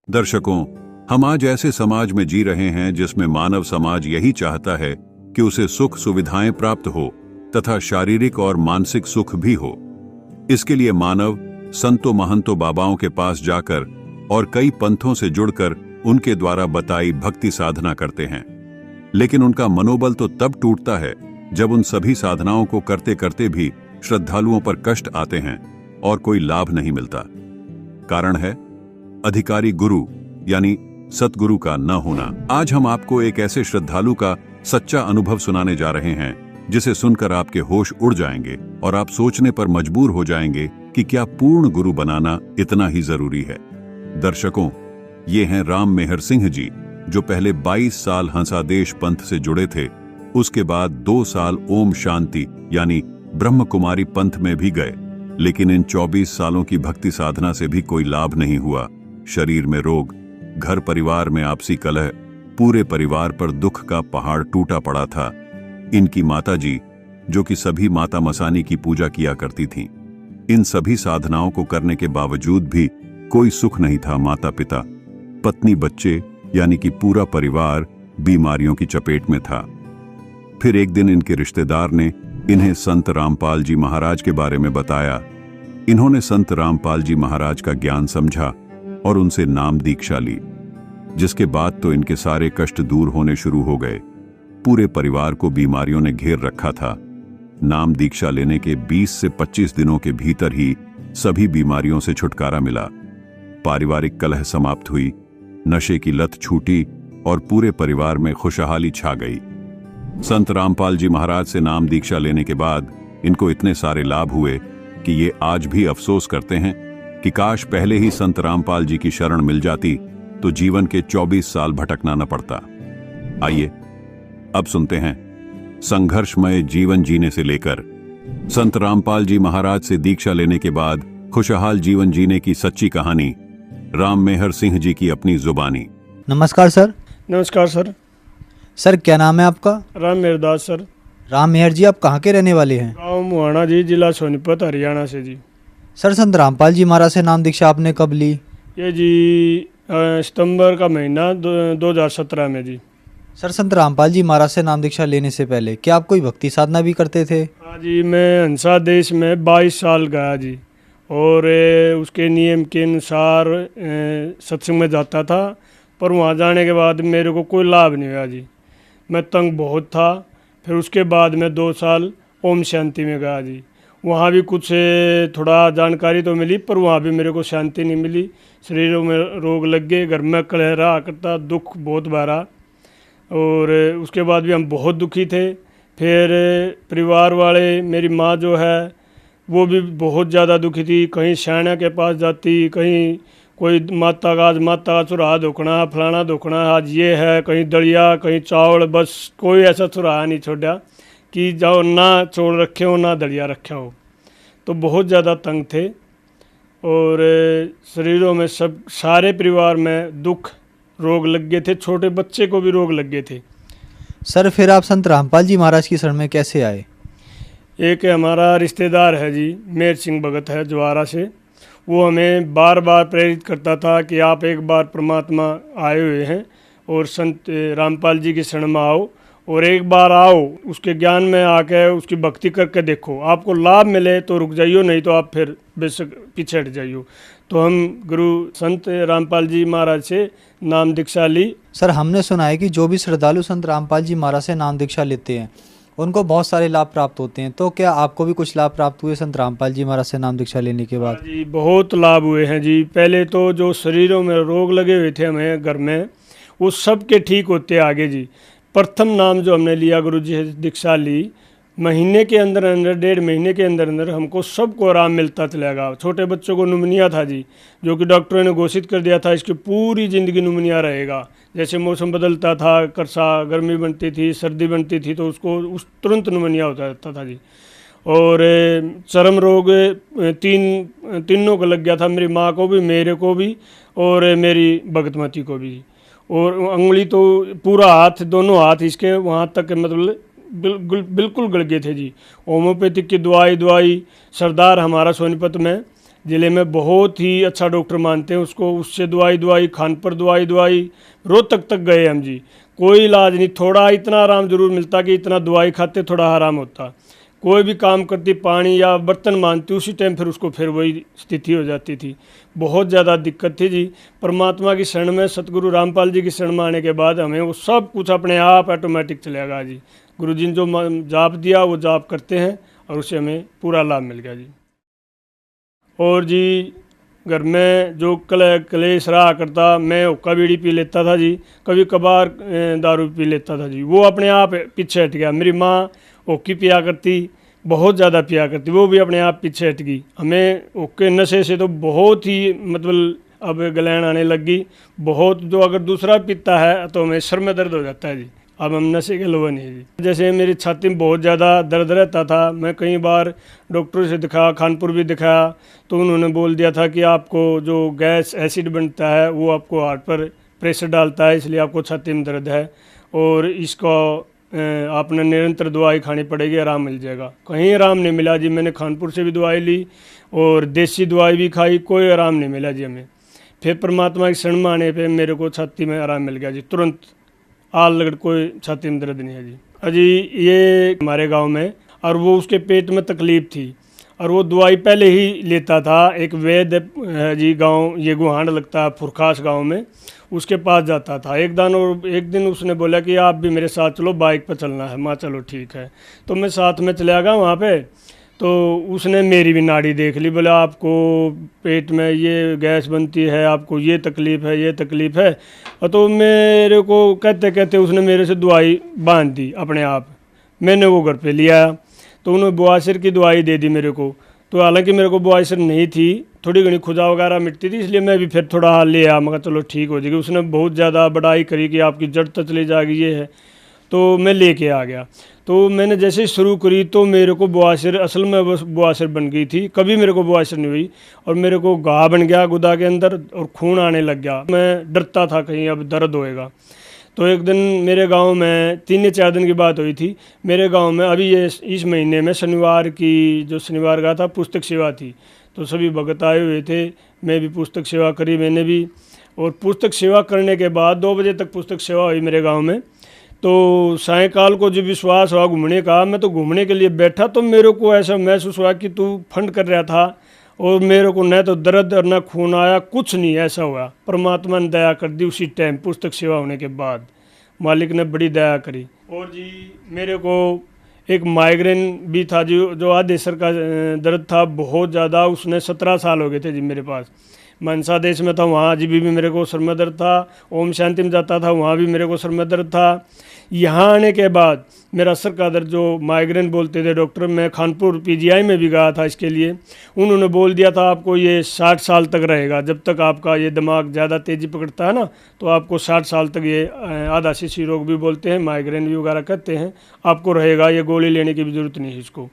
दर्शकों, हम आज ऐसे समाज में जी रहे हैं जिसमें मानव समाज यही चाहता है कि उसे सुख सुविधाएं प्राप्त हो तथा शारीरिक और मानसिक सुख भी हो। इसके लिए मानव संतों महंतों बाबाओं के पास जाकर और कई पंथों से जुड़कर उनके द्वारा बताई भक्ति साधना करते हैं। लेकिन उनका मनोबल तो तब टूटता है जब उन सभी साधनाओं को करते करते भी श्रद्धालुओं पर कष्ट आते हैं और कोई लाभ नहीं मिलता। कारण है अधिकारी गुरु यानी सतगुरु का न होना। आज हम आपको एक ऐसे श्रद्धालु का सच्चा अनुभव सुनाने जा रहे हैं जिसे सुनकर आपके होश उड़ जाएंगे और आप सोचने पर मजबूर हो जाएंगे कि क्या पूर्ण गुरु बनाना इतना ही जरूरी है। दर्शकों, ये हैं राम मेहर सिंह जी, जो पहले 22 साल हंसादेश पंथ से जुड़े थे। उसके बाद 2 साल ओम शांति यानी ब्रह्म कुमारी पंथ में भी गए, लेकिन इन 24 सालों की भक्ति साधना से भी कोई लाभ नहीं हुआ। शरीर में रोग, घर परिवार में आपसी कलह, पूरे परिवार पर दुख का पहाड़ टूटा पड़ा था। इनकी माताजी, जो कि सभी माता मसानी की पूजा किया करती थीं, इन सभी साधनाओं को करने के बावजूद भी कोई सुख नहीं था। माता पिता, पत्नी, बच्चे यानी कि पूरा परिवार बीमारियों की चपेट में था। फिर एक दिन इनके रिश्तेदार ने इन्हें संत रामपाल जी महाराज के बारे में बताया। इन्होंने संत रामपाल जी महाराज का ज्ञान समझा और उनसे नाम दीक्षा ली, जिसके बाद तो इनके सारे कष्ट दूर होने शुरू हो गए। पूरे परिवार को बीमारियों ने घेर रखा था। नाम दीक्षा लेने के 20 से 25 दिनों के भीतर ही सभी बीमारियों से छुटकारा मिला। पारिवारिक कलह समाप्त हुई, नशे की लत छूटी और पूरे परिवार में खुशहाली छा गई। संत रामपाल जी महाराज से नाम दीक्षा लेने के बाद इनको इतने सारे लाभ हुए कि ये आज भी अफसोस करते हैं कि काश पहले ही संत रामपाल जी की शरण मिल जाती तो जीवन के 24 साल भटकना न पड़ता। आइए अब सुनते हैं संघर्षमय जीवन जीने से लेकर संत रामपाल जी महाराज से दीक्षा लेने के बाद खुशहाल जीवन जीने की सच्ची कहानी, राम मेहर सिंह जी की अपनी जुबानी। नमस्कार सर। नमस्कार सर। सर क्या नाम है आपका? राम मेहर दास सर। राम मेहर जी, आप कहाँ के रहने वाले हैं? गाँव मुहाना जी, जिला सोनीपत, हरियाणा से जी। सर संत रामपाल जी महाराज से नाम दीक्षा आपने कब ली? ये जी सितंबर का महीना 2017 में जी। सर संत रामपाल जी महाराज से नाम दीक्षा लेने से पहले क्या आप कोई भक्ति साधना भी करते थे? हाँ जी, मैं हंसा देश में 22 साल गया जी, और उसके नियम के अनुसार सत्संग में जाता था। पर वहाँ जाने के बाद मेरे को कोई लाभ नहीं हुआ जी। मैं तंग बहुत था। फिर उसके बाद मैं 2 साल ओम शांति में गया जी। वहाँ भी कुछ थोड़ा जानकारी तो मिली, पर वहाँ भी मेरे को शांति नहीं मिली। शरीरों में रोग लग गए, घर में कलह रहा करता, दुख बहुत भरा, और उसके बाद भी हम बहुत दुखी थे। फिर परिवार वाले, मेरी माँ जो है वो भी बहुत ज़्यादा दुखी थी। कहीं सैना के पास जाती, कहीं कोई माता का चुराहा धोखना, फलाना धोखना, आज ये है, कहीं दलिया, कहीं चावल, बस कोई ऐसा चुराहा नहीं छोड़ा कि जाओ ना चौल रखे हो ना दलिया रखा हो। तो बहुत ज़्यादा तंग थे, और शरीरों में सब सारे परिवार में दुख, रोग लग गए थे। छोटे बच्चे को भी रोग लग गए थे। सर फिर आप संत रामपाल जी महाराज की शरण में कैसे आए? एक हमारा रिश्तेदार है जी, मेहर सिंह भगत है जवारा से। वो हमें बार बार प्रेरित करता था कि आप एक बार परमात्मा आए हुए हैं और संत रामपाल जी की शरण में आओ, और एक बार आओ, उसके ज्ञान में आके उसकी भक्ति करके देखो। आपको लाभ मिले तो रुक जाइयो, नहीं तो आप फिर बेशक पीछे हट जाइयो। तो हम गुरु संत रामपाल जी महाराज से नाम दीक्षा ली। सर हमने सुना है कि जो भी श्रद्धालु संत रामपाल जी महाराज से नाम दीक्षा लेते हैं उनको बहुत सारे लाभ प्राप्त होते हैं। तो क्या आपको भी कुछ लाभ प्राप्त हुए संत रामपाल जी महाराज से नाम दीक्षा लेने के बाद? जी बहुत लाभ हुए हैं जी। पहले तो जो शरीरों में रोग लगे हुए थे हमें घर में, वो सब के ठीक होते आगे जी। प्रथम नाम जो हमने लिया, गुरु जी से दीक्षा ली, महीने के अंदर अंदर, 1.5 महीने के अंदर अंदर हमको सबको आराम मिलता चलेगा। छोटे बच्चों को नुमनिया था जी, जो कि डॉक्टरों ने घोषित कर दिया था इसकी पूरी ज़िंदगी नुमनिया रहेगा। जैसे मौसम बदलता था, करसा गर्मी बनती थी, सर्दी बनती थी, तो उसको तुरंत नुमनिया होता रहता था जी। और चर्म रोग तीनों को लग गया था, मेरी माँ को भी, मेरे को भी, और मेरी भगतमती को भी। और उंगली तो पूरा हाथ, दोनों हाथ इसके वहाँ तक मतलब बिल्कुल गड़ गए थे जी। होम्योपैथिक की दवाई सरदार हमारा सोनीपत में ज़िले में बहुत ही अच्छा डॉक्टर मानते हैं उसको। उससे दवाई खानपुर दवाई रोहतक तक गए हम जी, कोई इलाज नहीं। थोड़ा इतना आराम जरूर मिलता कि इतना दवाई खाते थोड़ा आराम होता। कोई भी काम करती, पानी या बर्तन मांजती, उसी टाइम फिर उसको फिर वही स्थिति हो जाती थी। बहुत ज़्यादा दिक्कत थी जी। परमात्मा की शरण में, सतगुरु रामपाल जी की शरण में आने के बाद हमें वो सब कुछ अपने आप ऑटोमेटिक चलेगा जी। गुरु जी ने जो जाप दिया वो जाप करते हैं और उससे हमें पूरा लाभ मिल गया जी। और जी घर में जो कलेश रहा करता, मैं हुक्का बीड़ी पी लेता था जी, कभी कभार दारू पी लेता था जी, वो अपने आप पीछे हट गया। मेरी माँ हुक्की पिया करती, बहुत ज़्यादा पिया करती, वो भी अपने आप पीछे हट गई। हमें हुक्के नशे से तो बहुत ही मतलब अब गलैन आने लग गई बहुत। जो अगर दूसरा पीता है तो हमें सर में दर्द हो जाता है जी। अब हम नशे के लोग नहीं जी। जैसे मेरी छाती में बहुत ज़्यादा दर्द रहता था, मैं कई बार डॉक्टर से दिखाया, खानपुर भी दिखाया, तो उन्होंने बोल दिया था कि आपको जो गैस एसिड बनता है वो आपको हार्ट पर प्रेशर डालता है, इसलिए आपको छाती में दर्द है और इसको आपने निरंतर दवाई खानी पड़ेगी, आराम मिल जाएगा। कहीं आराम नहीं मिला जी। मैंने खानपुर से भी दवाई ली और देसी दवाई भी खाई, कोई आराम नहीं मिला जी हमें। फिर परमात्मा की शरण में आने पर मेरे को छाती में आराम मिल गया जी, तुरंत आल लगड़ कोई छाती में दर्द नहीं है जी। अजी ये हमारे गांव में, और वो उसके पेट में तकलीफ़ थी और वो दवाई पहले ही लेता था। एक वैद्य है जी गांव, ये गुहांड लगता है फुरखास गांव में, उसके पास जाता था। एक दिन उसने बोला कि आप भी मेरे साथ चलो, बाइक पर चलना है। माँ चलो ठीक है, तो मैं साथ में चला गया वहाँ पे। तो उसने मेरी भी नाड़ी देख ली, बोला आपको पेट में ये गैस बनती है, आपको ये तकलीफ़ है, ये तकलीफ़ है। और तो मेरे को कहते कहते उसने मेरे से दवाई बांध दी अपने आप। मैंने वो घर पे लिया तो उन्होंने बवासीर की दवाई दे दी मेरे को। तो हालांकि मेरे को बवासीर नहीं थी, थोड़ी घनी खुजा वगैरह मिटती थी, इसलिए मैं भी फिर थोड़ा हाल ले आया। मगर चलो ठीक हो जाएगी। उसने बहुत ज़्यादा बड़ाई करी कि आपकी जड़ तो चली जाएगी, ये है। तो मैं लेके आ गया। तो मैंने जैसे ही शुरू करी तो मेरे को बवासीर, असल में बवासीर बन गई थी, कभी मेरे को बवासीर नहीं हुई। और मेरे को घाव बन गया गुदा के अंदर और खून आने लग गया। मैं डरता था कहीं अब दर्द होएगा। तो एक दिन मेरे गांव में 3 या 4 दिन की बात हुई थी। मेरे गांव में अभी ये इस महीने में शनिवार का था, पुस्तक सेवा थी। तो सभी भगत आए हुए थे, मैं भी पुस्तक सेवा करी मैंने भी। और पुस्तक सेवा करने के बाद 2 बजे तक पुस्तक सेवा हुई मेरे गांव में। तो सायंकाल को जो विश्वास हुआ घूमने का, मैं तो घूमने के लिए बैठा तो मेरे को ऐसा महसूस हुआ कि तू फंड कर रहा था और मेरे को न तो दर्द और न खून आया, कुछ नहीं ऐसा हुआ। परमात्मा ने दया कर दी उसी टाइम, पुस्तक सेवा होने के बाद मालिक ने बड़ी दया करी। और जी मेरे को एक माइग्रेन भी था जो आधे सर का दर्द था बहुत ज़्यादा। उसने 17 साल हो गए थे जी मेरे पास। मनसा देश में था, वहाँ अभी भी मेरे को सर में दर्द था। ओम शांति में जाता था, वहाँ भी मेरे को सर में दर्द था। यहाँ आने के बाद मेरा सर का दर्द, जो माइग्रेन बोलते थे डॉक्टर, मैं खानपुर पीजीआई में भी गया था इसके लिए। उन्होंने बोल दिया था आपको ये 60 साल तक रहेगा। जब तक आपका ये दिमाग ज़्यादा तेज़ी पकड़ता है ना, तो आपको 60 साल तक ये आधा शिशि रोग भी बोलते हैं, माइग्रेन भी वगैरह कहते हैं, आपको रहेगा। ये गोली लेने की भी ज़रूरत नहीं है इसको।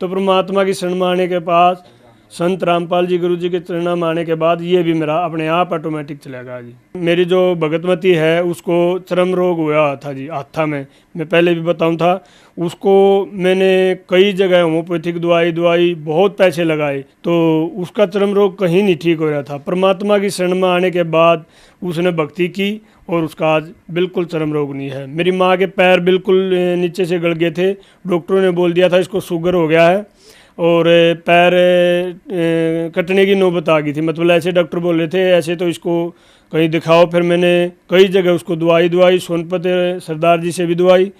तो परमात्मा की शरण में आने के पास, संत रामपाल जी गुरु जी के चरणों में आने के बाद ये भी मेरा अपने आप ऑटोमेटिक चलेगा जी। मेरी जो भगतमती है उसको चर्म रोग हुआ था जी हाथा में, मैं पहले भी बताऊं था। उसको मैंने कई जगह होम्योपैथिक दवाई बहुत पैसे लगाए, तो उसका चर्म रोग कहीं नहीं ठीक हो रहा था। परमात्मा की शरण में आने के बाद उसने भक्ति की और उसका आज बिल्कुल चर्म रोग नहीं है। मेरी माँ के पैर बिल्कुल नीचे से गड़ गए थे, डॉक्टरों ने बोल दिया था इसको शुगर हो गया है और पैर कटने की नौबत आ गई थी। मतलब ऐसे डॉक्टर बोल रहे थे, ऐसे तो इसको कहीं दिखाओ। फिर मैंने कई जगह उसको दवाई सोनपत सरदार जी से भी दवाई,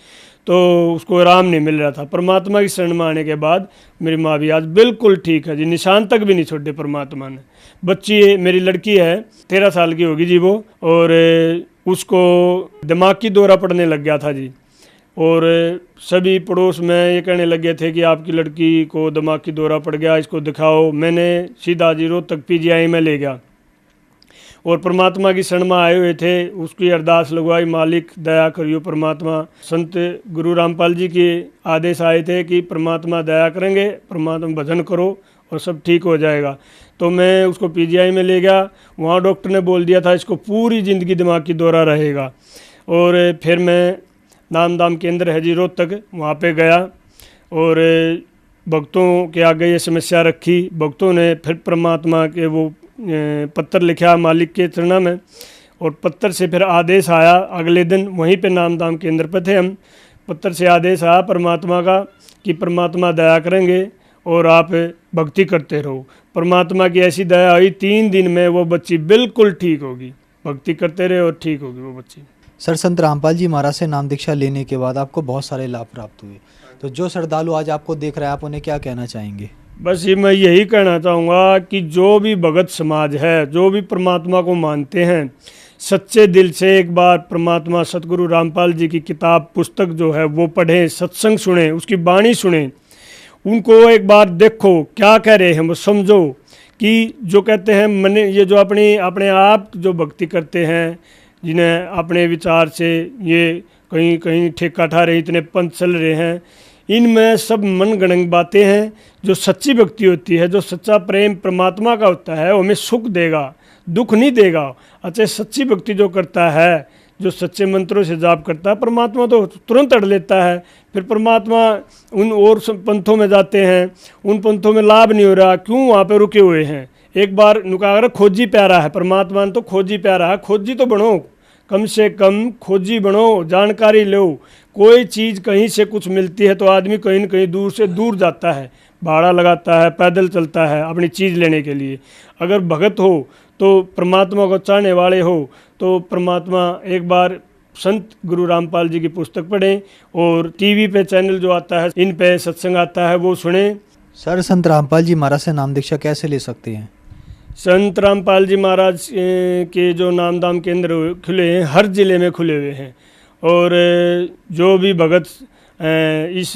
तो उसको आराम नहीं मिल रहा था। परमात्मा की शरण में आने के बाद मेरी माँ भी आज बिल्कुल ठीक है जी, निशान तक भी नहीं छोड़े परमात्मा ने। बच्ची मेरी लड़की है, 13 साल की होगी जी वो, और उसको दिमाग की दौरा पड़ने लग गया था जी। और सभी पड़ोस में ये कहने लगे थे कि आपकी लड़की को दिमाग की दौरा पड़ गया, इसको दिखाओ। मैंने सीधा जी रोहतक पीजीआई में ले गया और परमात्मा की शरण में आए हुए थे, उसकी अरदास लगवाई, मालिक दया करियो परमात्मा। संत गुरु रामपाल जी के आदेश आए थे कि परमात्मा दया करेंगे, परमात्मा भजन करो और सब ठीक हो जाएगा। तो मैं उसको पीजीआई में ले गया, वहाँ डॉक्टर ने बोल दिया था इसको पूरी ज़िंदगी दिमाग की दौरा रहेगा। और फिर मैं नाम दाम केंद्र है जी रोहतक, वहाँ पे गया और भक्तों के आगे ये समस्या रखी। भक्तों ने फिर परमात्मा के वो पत्र लिखा मालिक के चरणों में, और पत्र से फिर आदेश आया। अगले दिन वहीं पे नामधाम केंद्र पर थे हम, पत्र से आदेश आया परमात्मा का कि परमात्मा दया करेंगे और आप भक्ति करते रहो। परमात्मा की ऐसी दया हुई, 3 दिन में वो बच्ची बिल्कुल ठीक होगी। भक्ति करते रहे और ठीक होगी वो बच्ची। सर, संत रामपाल जी महाराज से नाम दीक्षा लेने के बाद आपको बहुत सारे लाभ प्राप्त हुए, तो जो श्रद्धालु आज आपको देख रहे हैं, आप उन्हें क्या कहना चाहेंगे? बस ये मैं यही कहना चाहूँगा कि जो भी भगत समाज है, जो भी परमात्मा को मानते हैं, सच्चे दिल से एक बार परमात्मा सतगुरु रामपाल जी की किताब पुस्तक जो है वो पढ़ें, सत्संग सुने, उसकी वाणी सुने, उनको एक बार देखो क्या कह रहे हैं वो समझो। कि जो कहते हैं मन, ये जो अपने आप जो भक्ति करते हैं, जिन्हें अपने विचार से ये कहीं कहीं ठेका ठा रहे, इतने पंथ चल रहे हैं, इनमें सब मन गणंग बातें हैं। जो सच्ची भक्ति होती है, जो सच्चा प्रेम परमात्मा का होता है, वो हमें सुख देगा, दुख नहीं देगा। अच्छा, सच्ची भक्ति जो करता है, जो सच्चे मंत्रों से जाप करता है, परमात्मा तो तुरंत अड़ लेता है। फिर परमात्मा उन और पंथों में जाते हैं, उन पंथों में लाभ नहीं हो रहा, क्यों वहाँ पे रुके हुए हैं? एक बार नुका खोजी प्यारा है, परमात्मा तो खोजी प्यारा है। खोजी तो बनो, कम से कम खोजी बनो, जानकारी लो। कोई चीज़ कहीं से कुछ मिलती है तो आदमी कहीं न कहीं दूर से दूर जाता है, भाड़ा लगाता है, पैदल चलता है अपनी चीज़ लेने के लिए। अगर भगत हो तो परमात्मा को चाहने वाले हो तो परमात्मा एक बार संत गुरु रामपाल जी की पुस्तक पढ़ें, और टीवी पे चैनल जो आता है, इन पे सत्संग आता है, वो सुने। सर, संत रामपाल जी महाराज से नाम दीक्षा कैसे ले सकते हैं? संत रामपाल जी महाराज के जो नामधाम केंद्र खुले हैं, हर ज़िले में खुले हुए हैं, और जो भी भगत इस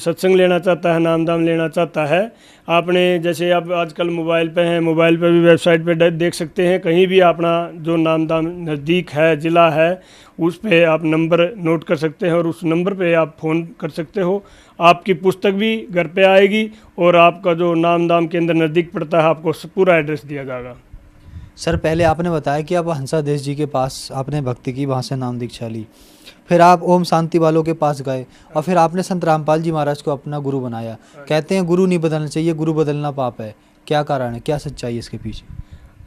सत्संग लेना चाहता है, नामधाम लेना चाहता है, आपने जैसे आप आजकल मोबाइल पे हैं, मोबाइल पे भी वेबसाइट पे देख सकते हैं। कहीं भी अपना जो नामधाम नज़दीक है, ज़िला है, उस पे आप नंबर नोट कर सकते हैं और उस नंबर पे आप फ़ोन कर सकते हो। आपकी पुस्तक भी घर पे आएगी और आपका जो नामधाम केंद्र नज़दीक पड़ता है, आपको पूरा एड्रेस दिया जाएगा। सर, पहले आपने बताया कि आप हंसादेश जी के पास आपने भक्ति की, वहाँ से नाम दीक्षा ली, फिर आप ओम शांति वालों के पास गए, और फिर आपने संत रामपाल जी महाराज को अपना गुरु बनाया। कहते हैं गुरु नहीं बदलना चाहिए, गुरु बदलना पाप है। क्या कारण है, क्या सच्चाई है इसके पीछे?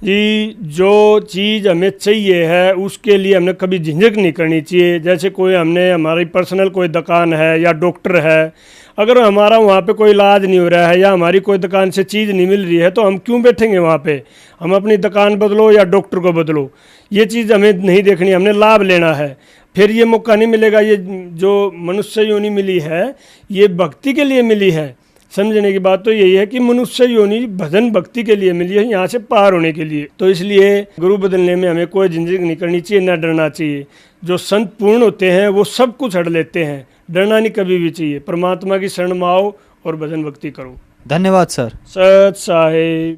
जी, जो चीज़ हमें चाहिए है उसके लिए हमने कभी झिझक नहीं करनी चाहिए। जैसे कोई हमने हमारी पर्सनल कोई दुकान है या डॉक्टर है, अगर हमारा वहाँ पे कोई इलाज नहीं हो रहा है या हमारी कोई दुकान से चीज़ नहीं मिल रही है, तो हम क्यों बैठेंगे वहाँ पे? हम अपनी दुकान बदलो या डॉक्टर को बदलो, ये चीज़ हमें नहीं देखनी, हमने लाभ लेना है। फिर ये मौका नहीं मिलेगा। ये जो मनुष्य योनि मिली है, ये भक्ति के लिए मिली है। समझने की बात तो यही है कि मनुष्य योनि भजन भक्ति के लिए मिली है, यहाँ से पार होने के लिए। तो इसलिए गुरु बदलने में हमें कोई झिझक नहीं करनी चाहिए, न डरना चाहिए। जो संत पूर्ण होते हैं वो सब कुछ हड़ लेते हैं, डरना नहीं कभी भी चाहिए। परमात्मा की शरण में आओ और भजन भक्ति करो। धन्यवाद सर। सत साहिब।